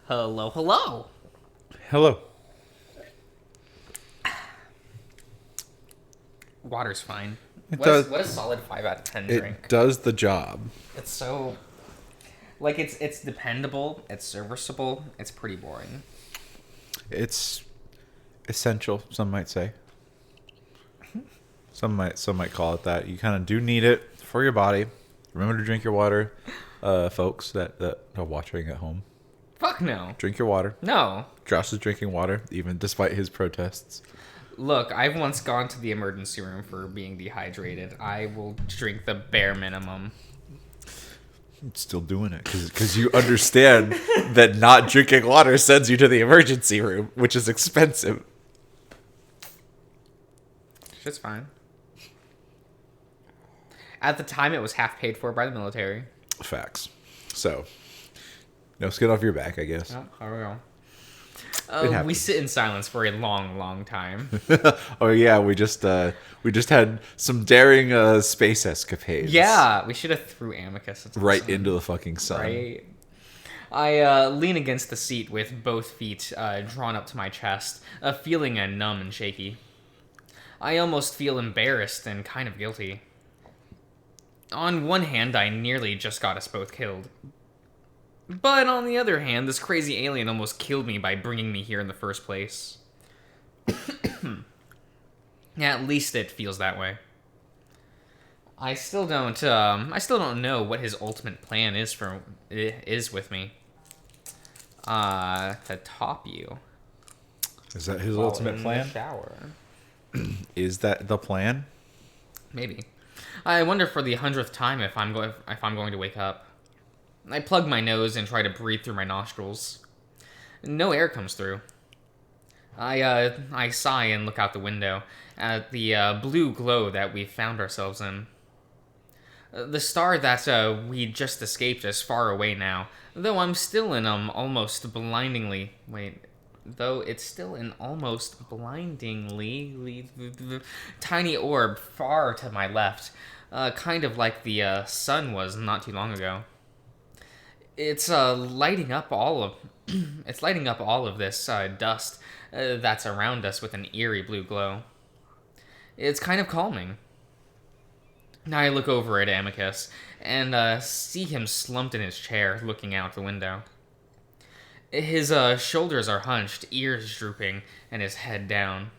Hello, hello. Hello. Water's fine. It What does. a, what a solid 5 out of 10 It drink. does the job. It's so like it's dependable, it's serviceable, it's pretty boring. It's essential. Some might say. Some might call it that. You kind of do need it for your body. Remember to drink your water, folks that are watching at home. Fuck no. Drink your water. No. Josh is drinking water, even despite his protests. Look, I've once gone to the emergency room for being dehydrated. I will drink the bare minimum. Still doing it because you understand that not drinking water sends you to the emergency room, which is expensive. Shit's fine. At the time, it was half paid for by the military. Facts. So, no skin off your back, I guess. Oh, there we go. It We happens. sit in silence for a long, long time. Oh yeah, we just had some daring space escapades. Yeah, we should have threw Amicus. It's Right awesome. into the fucking sun. Right. I lean against the seat with both feet drawn up to my chest, feeling numb and shaky. I almost feel embarrassed and kind of guilty. On one hand, I nearly just got us both killed. But on the other hand, this crazy alien almost killed me by bringing me here in the first place. At least it feels that way. I still don't know what his ultimate plan is with me. To top you. Is that his while ultimate in plan? The shower. Is that the plan? Maybe. I wonder for the 100th time if I'm going to wake up. I plug my nose and try to breathe through my nostrils. No air comes through. I sigh and look out the window at the blue glow that we found ourselves in. The star that we just escaped is far away now, though I'm still in almost blindingly though it's still an almost blindingly tiny orb far to my left, kind of like the sun was not too long ago. It's lighting up all of it's lighting up all of this dust that's around us with an eerie blue glow. It's kind of calming. Now I look over at Amicus and see him slumped in his chair, looking out the window. His shoulders are hunched, ears drooping, and his head down.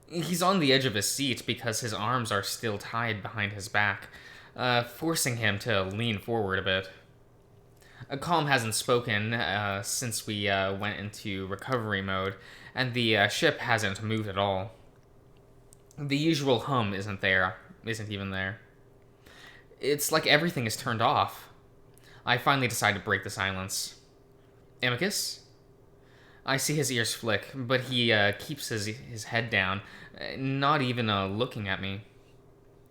He's on the edge of his seat because his arms are still tied behind his back, forcing him to lean forward a bit. Calm hasn't spoken since we went into recovery mode, and the ship hasn't moved at all. The usual hum isn't even there. It's like everything is turned off. I finally decide to break the silence. Amicus? I see his ears flick, but he keeps his head down, not even looking at me.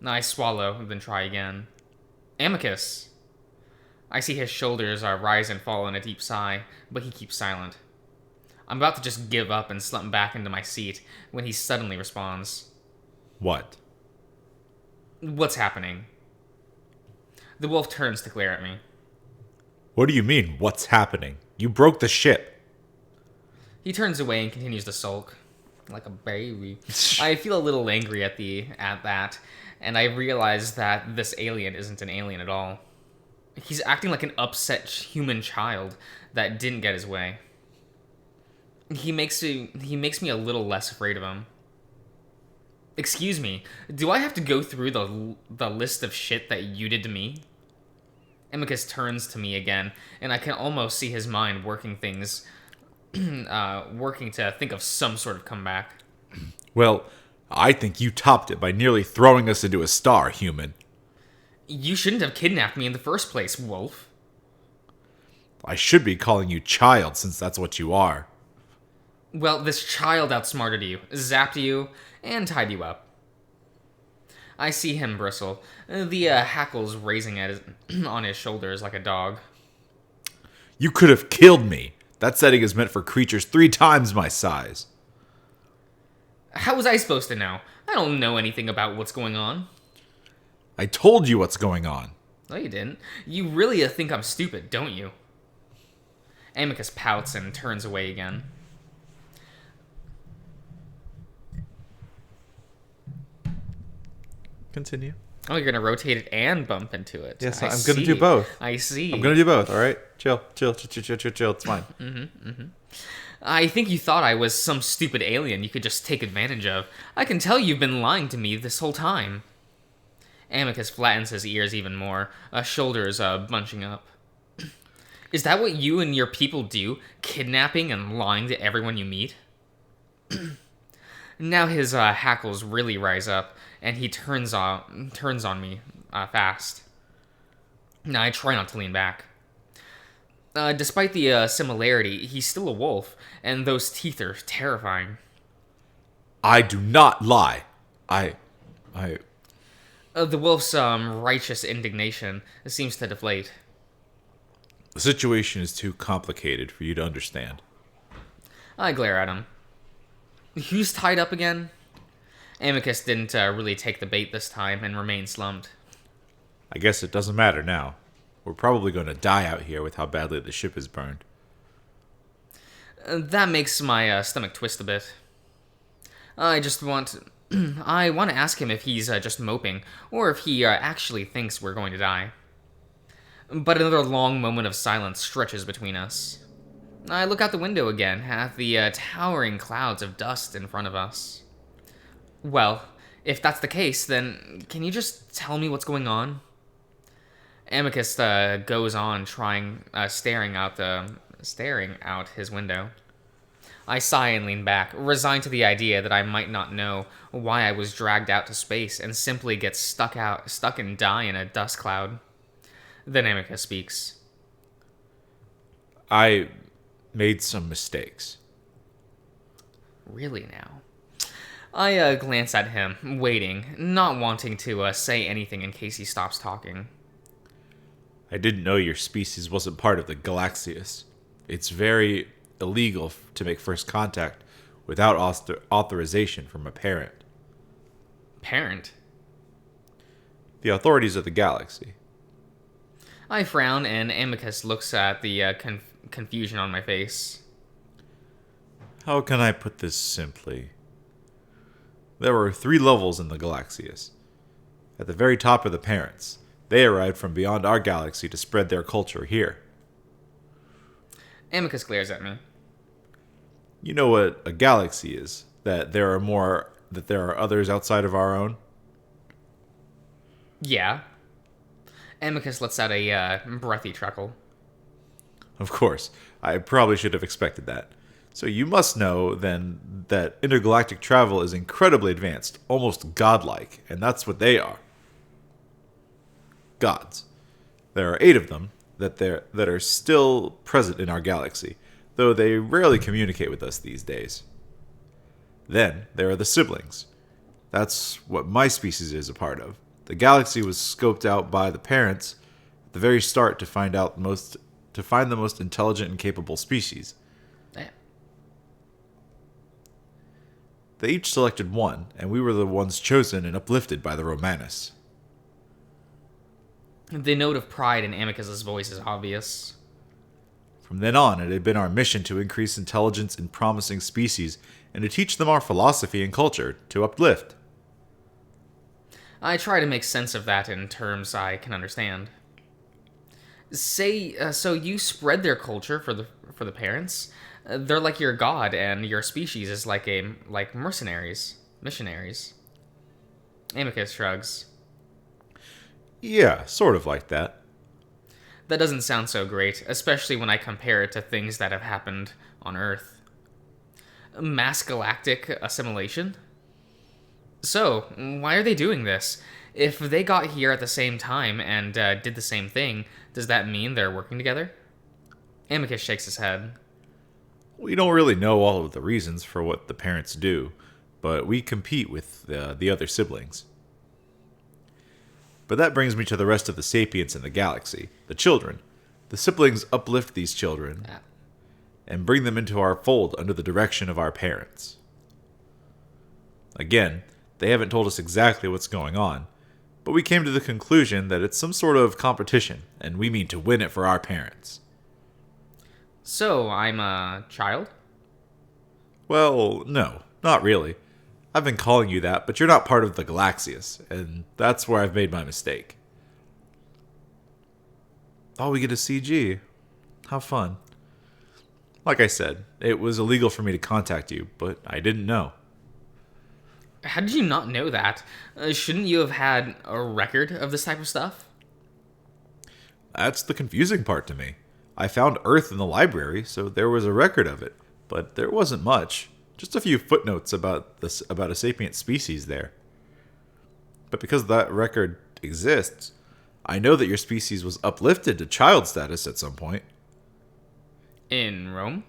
I swallow, then try again. Amicus! I see his shoulders rise and fall in a deep sigh, but he keeps silent. I'm about to just give up and slump back into my seat when he suddenly responds. What? What's happening? The wolf turns to glare at me. What do you mean, what's happening? You broke the ship. He turns away and continues to sulk. Like a baby. I feel a little angry at that, and I realize that this alien isn't an alien at all. He's acting like an upset human child that didn't get his way. He makes me a little less afraid of him. Excuse me, do I have to go through the list of shit that you did to me? Amicus turns to me again, and I can almost see his mind working to think of some sort of comeback. Well, I think you topped it by nearly throwing us into a star, human. You shouldn't have kidnapped me in the first place, Wolf. I should be calling you child, since that's what you are. Well, this child outsmarted you, zapped you, and tied you up. I see him bristle, the hackles raising on his shoulders like a dog. You could have killed me. That setting is meant for creatures 3 times my size. How was I supposed to know? I don't know anything about what's going on. I told you what's going on. No, you didn't. You really think I'm stupid, don't you? Amicus pouts and turns away again. Continue. Oh, you're gonna rotate it and bump into it. Yes, I I'm gonna do see. both. I see. I'm gonna do both. All right, chill. It's fine. I think you thought I was some stupid alien you could just take advantage of. I can tell you've been lying to me this whole time. Amicus flattens his ears even more, shoulders bunching up. Is that what you and your people do? Kidnapping and lying to everyone you meet? Now his hackles really rise up, and he turns on me fast. Now I try not to lean back. Despite the similarity, he's still a wolf, and those teeth are terrifying. I do not lie. I. The wolf's righteous indignation seems to deflate. The situation is too complicated for you to understand. I glare at him. Who's tied up again? Amicus didn't really take the bait this time and remained slumped. I guess it doesn't matter now. We're probably going to die out here with how badly the ship is burned. That makes my stomach twist a bit. I want to ask him if he's just moping, or if he actually thinks we're going to die. But another long moment of silence stretches between us. I look out the window again at the towering clouds of dust in front of us. Well, if that's the case, then can you just tell me what's going on? Amicus goes on staring out his window. I sigh and lean back, resigned to the idea that I might not know why I was dragged out to space and simply get stuck and die in a dust cloud. Then Amicus speaks. I made some mistakes. Really now? I glance at him, waiting, not wanting to say anything in case he stops talking. I didn't know your species wasn't part of the Galaxius. It's very illegal to make first contact without authorization from a parent. Parent? The authorities of the galaxy. I frown, and Amicus looks at the confusion on my face. How can I put this simply? There were 3 levels in the Galaxius. At the very top are the parents. They arrived from beyond our galaxy to spread their culture here. Amicus glares at me. You know what a galaxy is? That there are others outside of our own? Yeah. Amicus lets out a breathy chuckle. Of course, I probably should have expected that. So you must know, then, that intergalactic travel is incredibly advanced, almost godlike, and that's what they are. Gods. There are 8 of them that are still present in our galaxy, though they rarely communicate with us these days. Then, there are the siblings. That's what my species is a part of. The galaxy was scoped out by the parents at the very start to find the most intelligent and capable species. They each selected one, and we were the ones chosen and uplifted by the Romanus. The note of pride in Amicus's voice is obvious. From then on, it had been our mission to increase intelligence in promising species and to teach them our philosophy and culture, to uplift. I try to make sense of that in terms I can understand. So you spread their culture for the parents? They're like your god, and your species is like missionaries. Amicus shrugs. Yeah, sort of like that. That doesn't sound so great, especially when I compare it to things that have happened on Earth. Mass galactic assimilation? So, why are they doing this? If they got here at the same time and did the same thing, does that mean they're working together? Amicus shakes his head. We don't really know all of the reasons for what the parents do, but we compete with the other siblings. But that brings me to the rest of the sapients in the galaxy, the children. The siblings uplift these children and bring them into our fold under the direction of our parents. Again, they haven't told us exactly what's going on, but we came to the conclusion that it's some sort of competition, and we mean to win it for our parents. So, I'm a child? Well, no, not really. I've been calling you that, but you're not part of the Galaxius, and that's where I've made my mistake. Oh, we get a CG. How fun. Like I said, it was illegal for me to contact you, but I didn't know. How did you not know that? Shouldn't you have had a record of this type of stuff? That's the confusing part to me. I found Earth in the library, so there was a record of it, but there wasn't much. Just a few footnotes about a sapient species there. But because that record exists, I know that your species was uplifted to child status at some point, In Rome?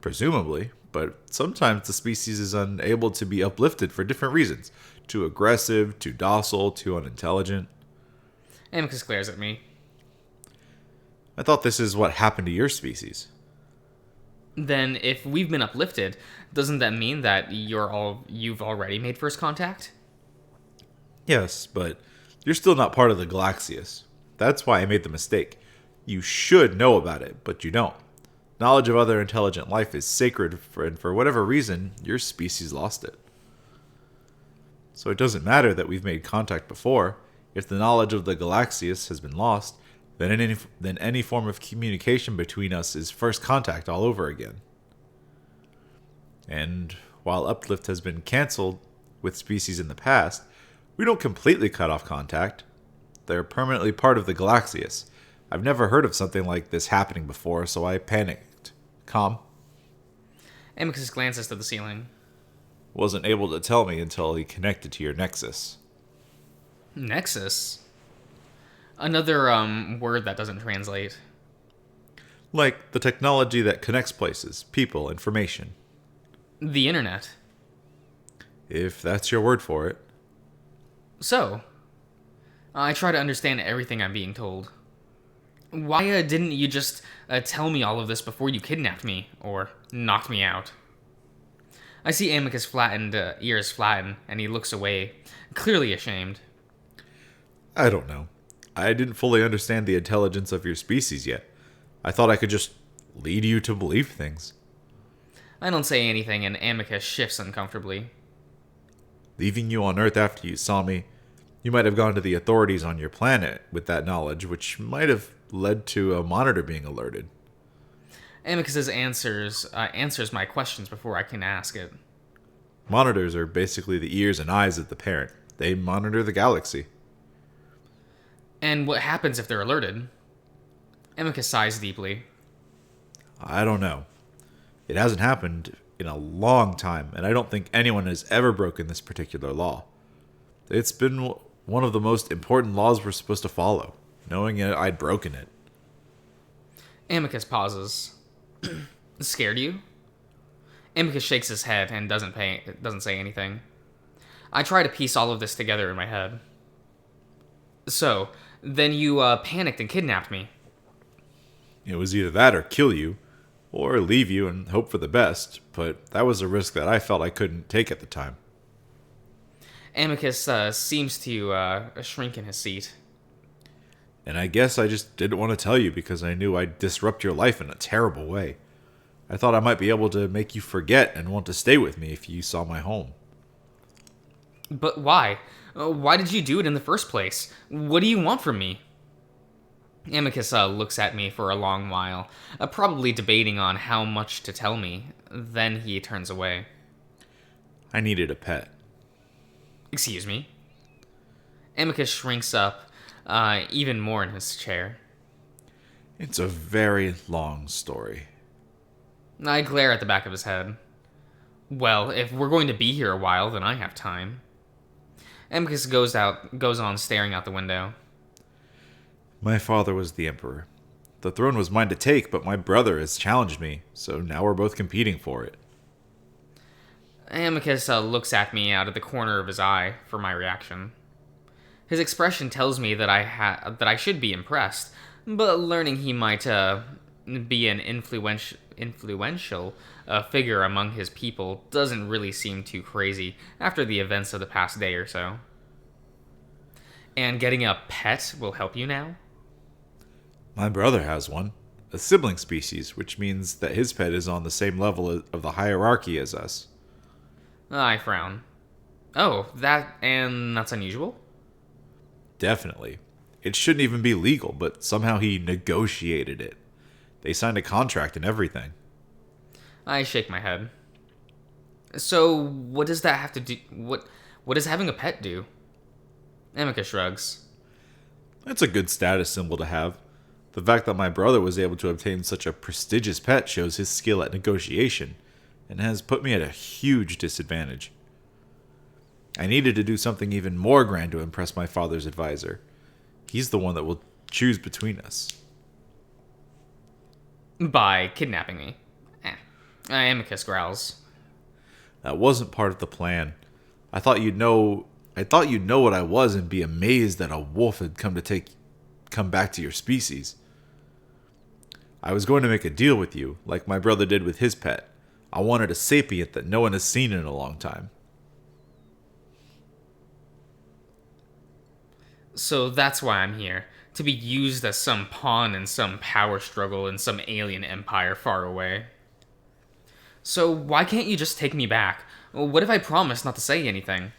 presumably, but sometimes the species is unable to be uplifted for different reasons. Too aggressive, too docile, too unintelligent. Amicus glares at me. I thought this is what happened to your species. Then, if we've been uplifted, doesn't that mean that you've already made first contact? Yes, but you're still not part of the Galaxius. That's why I made the mistake. You should know about it, but you don't. Knowledge of other intelligent life is sacred, and for whatever reason, your species lost it. So it doesn't matter that we've made contact before. If the knowledge of the Galaxius has been lost, then any form of communication between us is first contact all over again. And while uplift has been cancelled with species in the past, we don't completely cut off contact. They're permanently part of the Galaxius. I've never heard of something like this happening before, so I panicked. Calm. Amicus glances to the ceiling. Wasn't able to tell me until he connected to your nexus. Nexus? Another, word that doesn't translate. Like the technology that connects places, people, information. The internet. If that's your word for it. So, I try to understand everything I'm being told. Why didn't you just tell me all of this before you kidnapped me, or knocked me out? I see Amicus' flattened ears flatten, and he looks away, clearly ashamed. I don't know. I didn't fully understand the intelligence of your species yet. I thought I could just lead you to believe things. I don't say anything, and Amicus shifts uncomfortably. Leaving you on Earth after you saw me, you might have gone to the authorities on your planet with that knowledge, which might have led to a monitor being alerted. Amicus's answers my questions before I can ask it. Monitors are basically the ears and eyes of the parent. They monitor the galaxy. And what happens if they're alerted? Amicus sighs deeply. I don't know. It hasn't happened in a long time, and I don't think anyone has ever broken this particular law. It's been one of the most important laws we're supposed to follow, knowing I'd broken it. Amicus pauses. Scared you? Amicus shakes his head and doesn't say anything. I try to piece all of this together in my head. So, then you panicked and kidnapped me. It was either that or kill you, or leave you and hope for the best, but that was a risk that I felt I couldn't take at the time. Amicus seems to shrink in his seat. And I guess I just didn't want to tell you because I knew I'd disrupt your life in a terrible way. I thought I might be able to make you forget and want to stay with me if you saw my home. But why? Why did you do it in the first place? What do you want from me? Amicus looks at me for a long while, probably debating on how much to tell me. Then he turns away. I needed a pet. Excuse me? Amicus shrinks up even more in his chair. It's a very long story. I glare at the back of his head. Well, if we're going to be here a while, then I have time. Amicus goes on staring out the window. My father was the emperor. The throne was mine to take, but my brother has challenged me, so now we're both competing for it. Amicus looks at me out of the corner of his eye for my reaction. His expression tells me that I should be impressed, but learning he might be an influential figure among his people doesn't really seem too crazy after the events of the past day or so. And getting a pet will help you now? My brother has one. a sibling species, which means that his pet is on the same level of the hierarchy as us. I frown. Oh, that's unusual? Definitely. It shouldn't even be legal, but somehow he negotiated it. They signed a contract and everything. I shake my head. So, what does that have to do? What does having a pet do? Emika shrugs. That's a good status symbol to have. The fact that my brother was able to obtain such a prestigious pet shows his skill at negotiation, and has put me at a huge disadvantage. I needed to do something even more grand to impress my father's advisor. He's the one that will choose between us. By kidnapping me. Amicus growls. That wasn't part of the plan. I thought you'd know what I was and be amazed that a wolf had come back to your species. I was going to make a deal with you, like my brother did with his pet. I wanted a sapient that no one has seen in a long time. So that's why I'm here. To be used as some pawn in some power struggle in some alien empire far away. So why can't you just take me back? What if I promise not to say anything?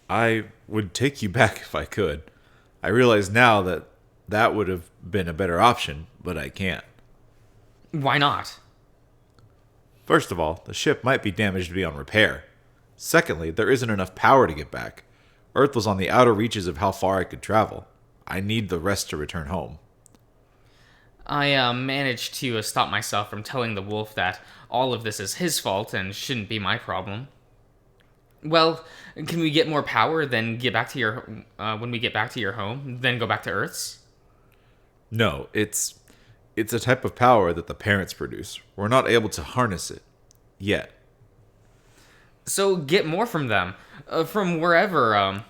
I would take you back if I could. I realize now that that would have been a better option, but I can't. Why not? First of all, the ship might be damaged beyond repair. Secondly, there isn't enough power to get back. Earth was on the outer reaches of how far I could travel. I need the rest to return home. I managed to stop myself from telling the wolf that all of this is his fault and shouldn't be my problem. Well, can we get more power, then get back to your when we get back to your home, then go back to Earth's? No, it's a type of power that the parents produce. We're not able to harness it yet. So get more from them, from wherever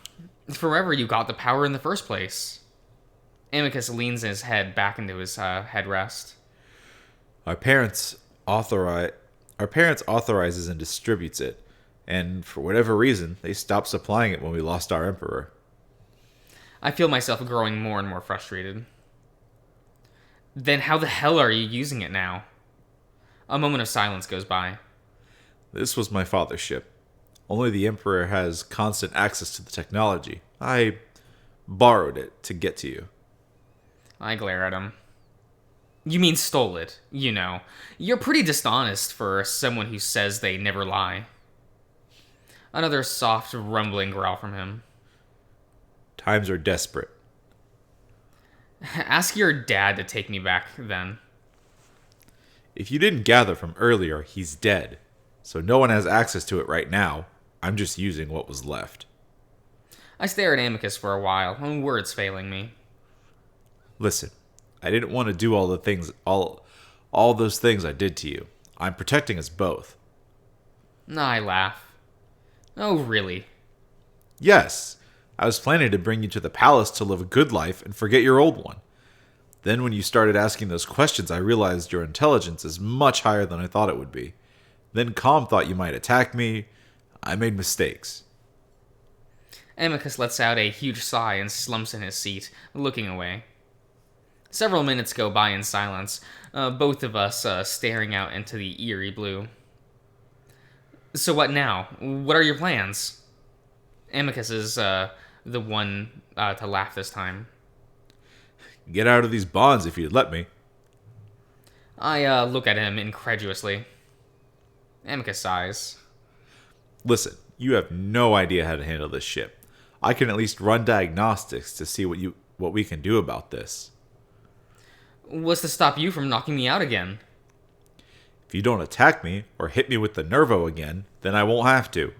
you got the power in the first place. Amicus leans his head back into his headrest. Our parents authorizes and distributes it, and for whatever reason, they stopped supplying it when we lost our emperor. I feel myself growing more and more frustrated. Then how the hell are you using it now? A moment of silence goes by. This was my father's ship. Only the emperor has constant access to the technology. I borrowed it to get to you. I glare at him. You mean stole it, you know. You're pretty dishonest for someone who says they never lie. Another soft, rumbling growl from him. Times are desperate. Ask your dad to take me back, then. If you didn't gather from earlier, he's dead. So no one has access to it right now. I'm just using what was left. I stare at Amicus for a while, words failing me. Listen, I didn't want to do all those things I did to you. I'm protecting us both. I laugh. Oh, really? Yes, I was planning to bring you to the palace to live a good life and forget your old one. Then when you started asking those questions, I realized your intelligence is much higher than I thought it would be. Then Calm thought you might attack me. I made mistakes. Amicus lets out a huge sigh and slumps in his seat, looking away. Several minutes go by in silence, both of us staring out into the eerie blue. So what now? What are your plans? Amicus is the one to laugh this time. Get out of these bonds if you'd let me. I look at him incredulously. Amicus sighs. Listen, you have no idea how to handle this ship. I can at least run diagnostics to see what we can do about this. What's to stop you from knocking me out again? If you don't attack me or hit me with the Nervo again, then I won't have to.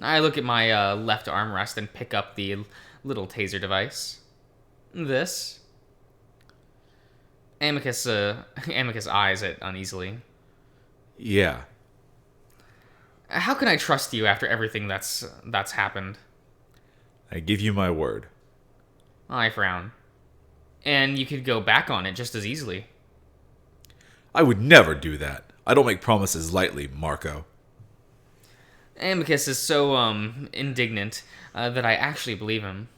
I look at my left armrest and pick up the little taser device. This? Amicus eyes it uneasily. Yeah. How can I trust you after everything that's happened? I give you my word. I frown. And you could go back on it just as easily. I would never do that. I don't make promises lightly, Marco. Amicus is so, indignant that I actually believe him.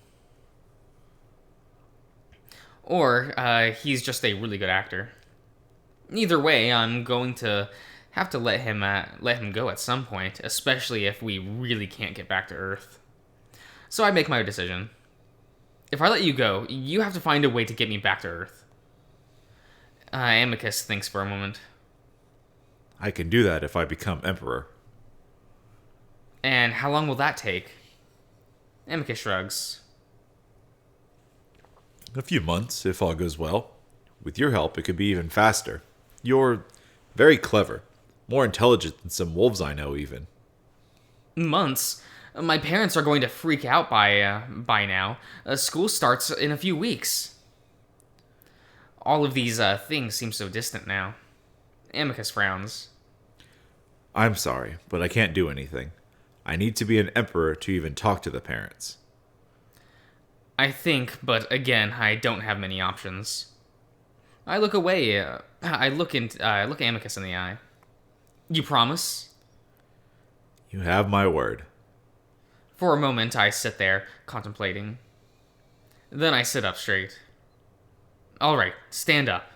Or he's just a really good actor. Either way, I'm going to have to let him go at some point, especially if we really can't get back to Earth. So I make my decision. If I let you go, you have to find a way to get me back to Earth. Amicus thinks for a moment. I can do that if I become emperor. And how long will that take? Amicus shrugs. A few months, if all goes well. With your help, it could be even faster. You're very clever. More intelligent than some wolves I know, even. Months? My parents are going to freak out by now. School starts in a few weeks. All of these things seem so distant now. Amicus frowns. I'm sorry, but I can't do anything. I need to be an emperor to even talk to the parents. I think, but again, I don't have many options. I look away. I look Amicus in the eye. You promise? You have my word. For a moment, I sit there, contemplating. Then I sit up straight. All right, stand up.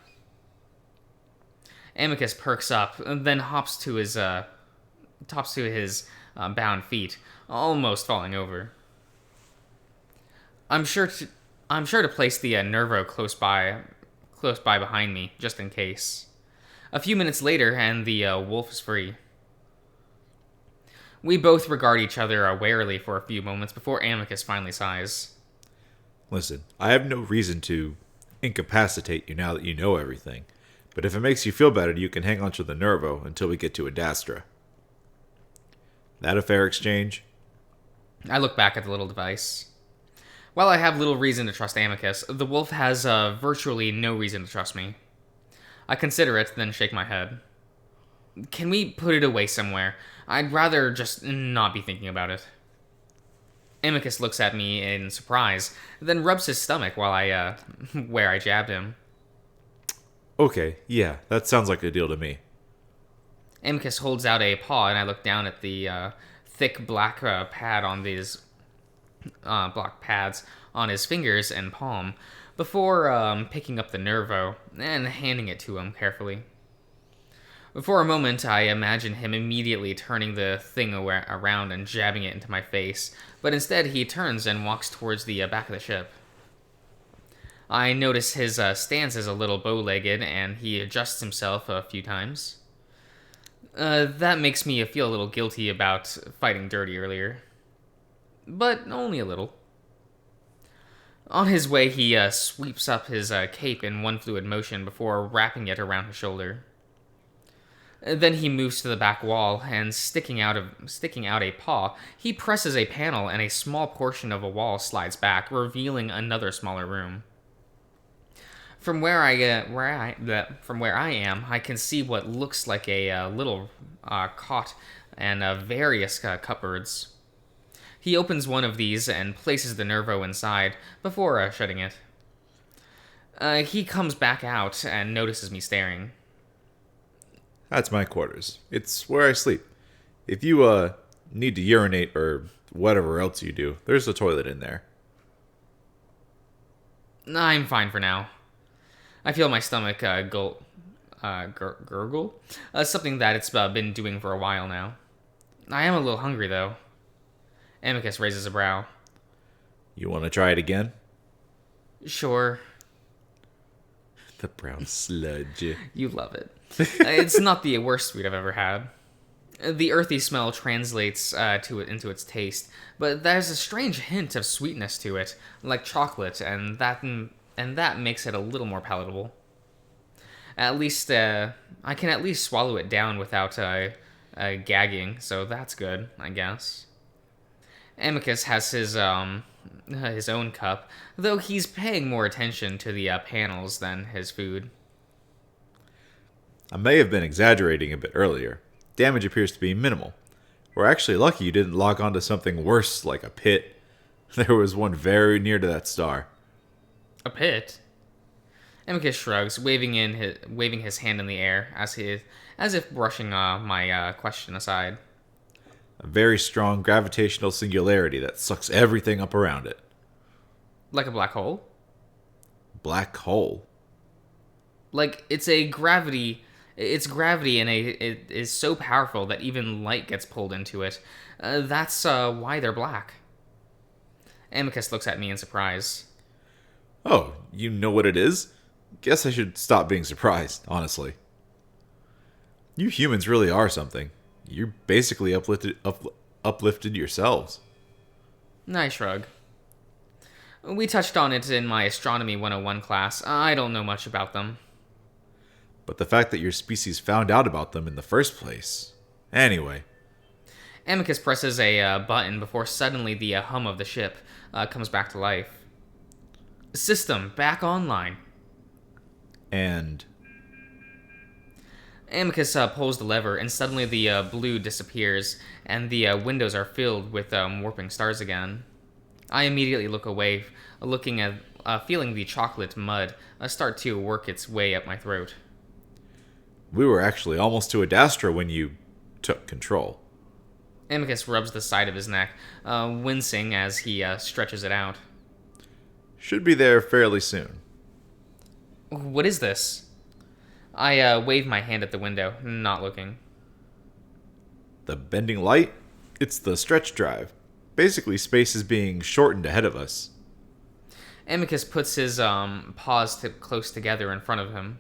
Amicus perks up, and then hops to his bound feet, almost falling over. I'm sure to place the Nervo close by behind me, just in case. A few minutes later, and the wolf is free. We both regard each other warily for a few moments before Amicus finally sighs. Listen, I have no reason to incapacitate you now that you know everything, but if it makes you feel better, you can hang on to the Nervo until we get to Adastra. That a fair exchange? I look back at the little device. While I have little reason to trust Amicus, the wolf has virtually no reason to trust me. I consider it, then shake my head. Can we put it away somewhere? I'd rather just not be thinking about it. Amicus looks at me in surprise, then rubs his stomach while where I jabbed him. Okay, yeah, that sounds like a deal to me. Amicus holds out a paw, and I look down at the thick black pad on these black pads on his fingers and palm before picking up the Nervo and handing it to him carefully. For a moment, I imagine him immediately turning the thing around and jabbing it into my face, but instead he turns and walks towards the back of the ship. I notice his stance is a little bow-legged, and he adjusts himself a few times. That makes me feel a little guilty about fighting dirty earlier. But only a little. On his way, he sweeps up his cape in one fluid motion before wrapping it around his shoulder. Then he moves to the back wall, and sticking out a paw, he presses a panel, and a small portion of a wall slides back, revealing another smaller room. From where I am, I can see what looks like a little cot and various cupboards. He opens one of these and places the Nervo inside before shutting it. He comes back out and notices me staring. That's my quarters. It's where I sleep. If you need to urinate or whatever else you do, there's a toilet in there. I'm fine for now. I feel my stomach gurgle, something that it's been doing for a while now. I am a little hungry, though. Amicus raises a brow. You want to try it again? Sure. The brown sludge. You love it. It's not the worst sweet I've ever had. The earthy smell translates into its taste, but there's a strange hint of sweetness to it, like chocolate, and that makes it a little more palatable. At least, I can at least swallow it down without gagging, so that's good, I guess. Amicus has his own cup, though he's paying more attention to the panels than his food. I may have been exaggerating a bit earlier. Damage appears to be minimal. We're actually lucky you didn't log onto something worse like a pit. There was one very near to that star. A pit? Amicus shrugs, waving his hand in the air as if brushing my question aside. A very strong gravitational singularity that sucks everything up around it. Like a black hole? black hole. Like, it's gravity, and it is so powerful that even light gets pulled into it. That's why they're black. Amicus looks at me in surprise. Oh, you know what it is? Guess I should stop being surprised, honestly. You humans really are something. You're basically uplifted yourselves. I shrug. We touched on it in my Astronomy 101 class. I don't know much about them. But the fact that your species found out about them in the first place. Anyway. Amicus presses a button before suddenly the hum of the ship comes back to life. System back online. And Amicus pulls the lever, and suddenly the blue disappears, and the windows are filled with warping stars again. I immediately look away, feeling the chocolate mud start to work its way up my throat. we were actually almost to Adastra when you took control. Amicus rubs the side of his neck, wincing as he stretches it out. Should be there fairly soon. What is this? I wave my hand at the window, not looking. The bending light? It's the stretch drive. Basically, space is being shortened ahead of us. Amicus puts his paws close together in front of him.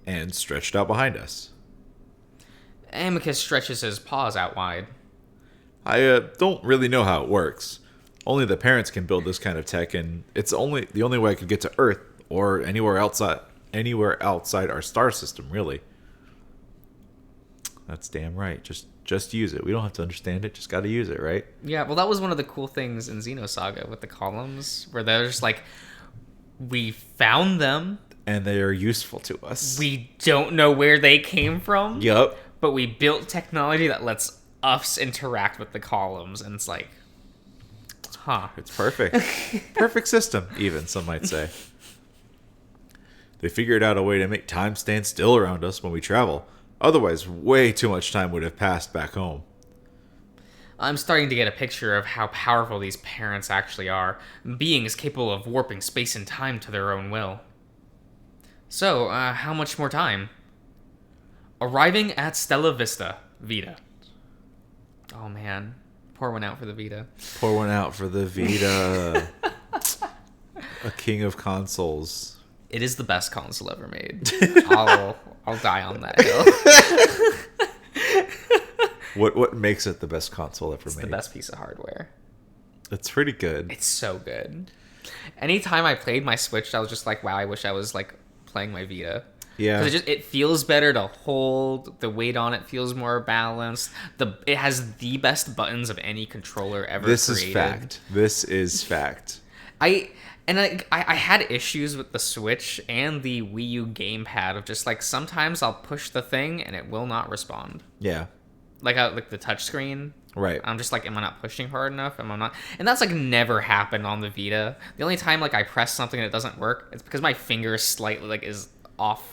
And stretched out behind us. Amicus stretches his paws out wide. I don't really know how it works. Only the parents can build this kind of tech, and it's the only way I could get to Earth or anywhere outside our star system, really. That's damn right. Just use it. We don't have to understand it. Just got to use it, right? Yeah, well, that was one of the cool things in Xenosaga with the columns, where they're just like, we found them. And they are useful to us. We don't know where they came from. Yup. But we built technology that lets us interact with the columns, and it's like, huh. It's perfect. Perfect system, even, some might say. They figured out a way to make time stand still around us when we travel. Otherwise, way too much time would have passed back home. I'm starting to get a picture of how powerful these parents actually are, beings capable of warping space and time to their own will. So, how much more time? Arriving at Stella Vista, Vita. Oh man, pour one out for the Vita. Pour one out for the Vita. A king of consoles. It is the best console ever made. I'll die on that hill. What makes it the best console ever It's made? the best piece of hardware. It's pretty good. It's so good. Anytime I played my Switch, I was just like, wow, I wish I was like playing my Vita. Yeah. Because it feels better to hold. The weight on it feels more balanced. It has the best buttons of any controller ever This created. is fact. This is fact. I had issues with the Switch and the Wii U gamepad of just like sometimes I'll push the thing and it will not respond. Yeah. Like the touchscreen. Right. I'm just like, am I not pushing hard enough? Am I not? And that's like never happened on the Vita. The only time like I press something and it doesn't work, it's because my finger slightly like is off.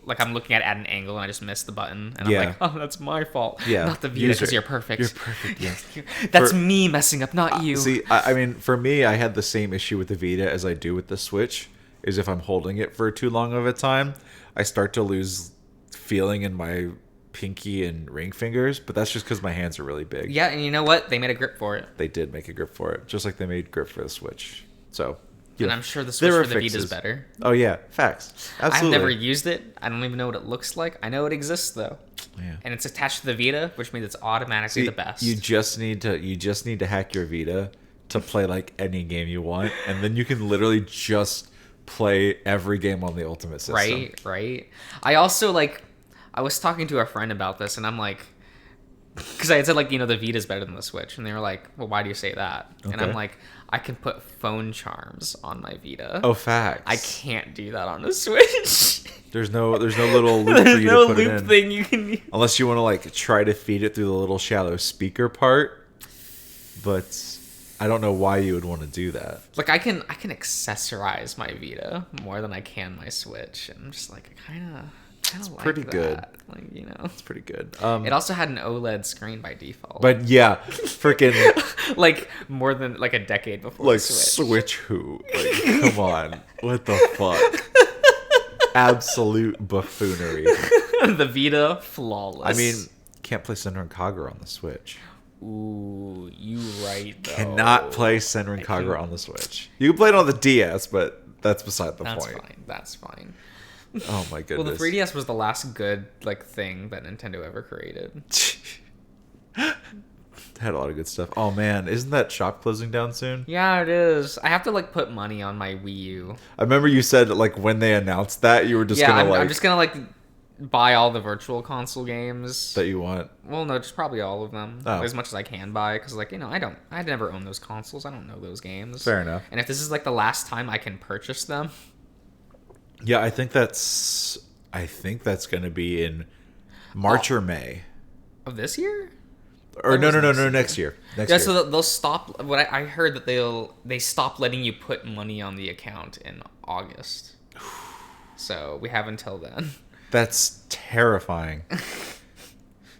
Like I'm looking at an angle and I just missed the button, and Yeah. I'm like, oh, that's my fault. Yeah. Not the Vita, because you're perfect. You're perfect. Yeah. That's me messing up, not you. See, I mean, for me, I had the same issue with the Vita as I do with the Switch. Is if I'm holding it for too long of a time, I start to lose feeling in my pinky and ring fingers. But that's just because my hands are really big. Yeah, and you know what? They made a grip for it. They did make a grip for it, just like they made grip for the Switch. So. And I'm sure the Switch for the Vita is better. Oh yeah, facts. Absolutely. I've never used it. I don't even know what it looks like. I know it exists though. Yeah. And it's attached to the Vita, which means it's automatically the best. You just need to hack your Vita to play like any game you want, and then you can literally just play every game on the Ultimate System. Right. I also I was talking to a friend about this, and I'm like, because I had said the Vita's better than the Switch, and they were like, well, why do you say that? Okay. And I'm like, I can put phone charms on my Vita. Oh, facts. I can't do that on the Switch. There's no little loop for you to put it in. Thing you can use. Unless you want to try to feed it through the little shallow speaker part, but I don't know why you would want to do that. Like I can accessorize my Vita more than I can my Switch, and I'm just like, kind of like pretty that. good. Like, you know. It's pretty good. It also had an OLED screen by default. But yeah, freaking like more than like a decade before like the Switch. Switch who? Like, come on, what the fuck? Absolute buffoonery. The Vita, flawless. I mean, can't play Senran Kagura on the Switch. Ooh, you right though. Cannot play Senran Kagura on the Switch. You can play it on the DS, but that's beside the point. Fine. That's fine. Oh my goodness. Well, the 3DS was the last good like thing that Nintendo ever created. Had a lot of good stuff. Oh man, isn't that shop closing down soon? Yeah, it is. I have to like put money on my Wii U. I remember you said like when they announced that you were just gonna I'm just gonna like buy all the virtual console games that you want. Well, no, just probably all of them, Oh. as much as I can buy, because like I never own those consoles. I don't know those games. Fair enough. And if this is like the last time I can purchase them, Yeah, I think that's gonna be in March or May. of this year. Or That no, was next year. Next Yeah, year. so they'll stop. What I heard that they stop letting you put money on the account in August. So we have until then. That's terrifying.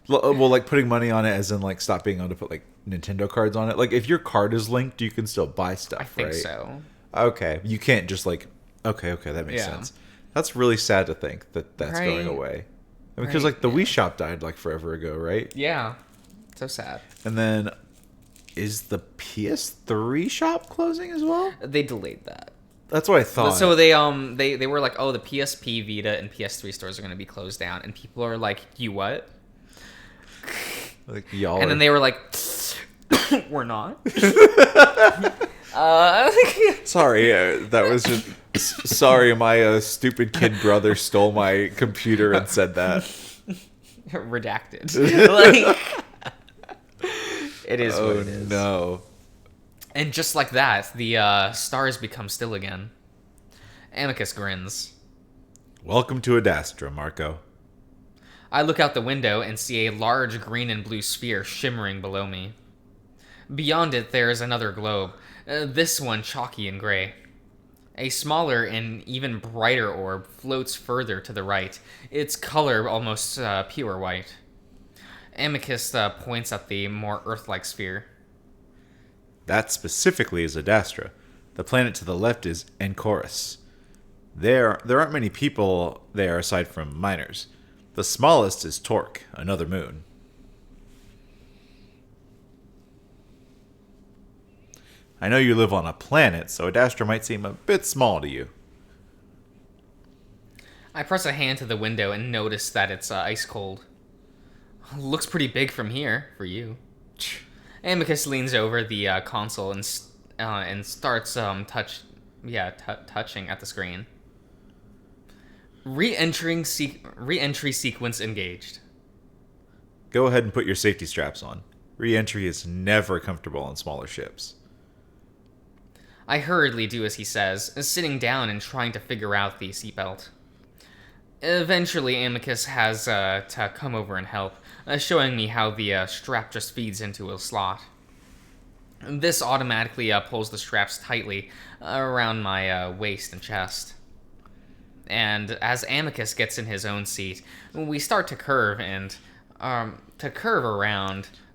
Well, like putting money on it as in like stop being able to put like Nintendo cards on it. Like if your card is linked, you can still buy stuff, I think right? so. Okay, you can't just like okay, that makes Yeah. sense. That's really sad to think that that's going Right. away. I mean, because Right, like the yeah. Wii Shop died like forever ago, right? Yeah, so sad. And then is the PS3 shop closing as well? They delayed that. That's what I thought. So they were like, oh, the PSP, Vita, and PS3 stores are going to be closed down, and people are like, you what? like y'all. And then are- they were like, we're not. Sorry, that was just sorry. My stupid kid brother stole my computer and said that. Redacted. Like, it is what Oh it is. no! And just like that, the stars become still again. Amicus grins. Welcome to Adastra, Marco. I look out the window and see a large green and blue sphere shimmering below me. Beyond it, there is another globe, this one chalky and gray. A smaller and even brighter orb floats further to the right, its color almost pure white. Amicus points at the more Earth-like sphere. That specifically is Adastra. The planet to the left is Enchorus. There aren't many people there aside from miners. The smallest is Torque, another moon. I know you live on a planet, so Adastra might seem a bit small to you. I press a hand to the window and notice that it's ice cold. Looks pretty big from here, for you. Amicus leans over the console and starts touching at the screen. Re-entry sequence engaged. Go ahead and put your safety straps on. Re-entry is never comfortable on smaller ships. I hurriedly do as he says, sitting down and trying to figure out the seatbelt. Eventually, Amicus has to come over and help, showing me how the strap just feeds into a slot. This automatically pulls the straps tightly around my waist and chest. And as Amicus gets in his own seat, we start to curve around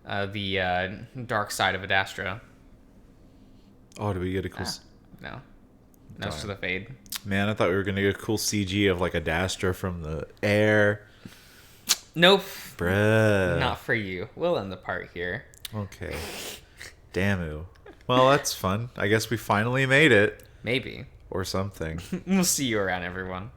the dark side of Adastra. Oh, do we get a cool... No. No, it's to the fade. Man, I thought we were going to get a cool CG of like Adastra from the air. Nope. Bruh. Not for you. We'll end the part here. Okay. Damn. Well, that's fun. I guess we finally made it. Maybe. Or something. We'll see you around, everyone.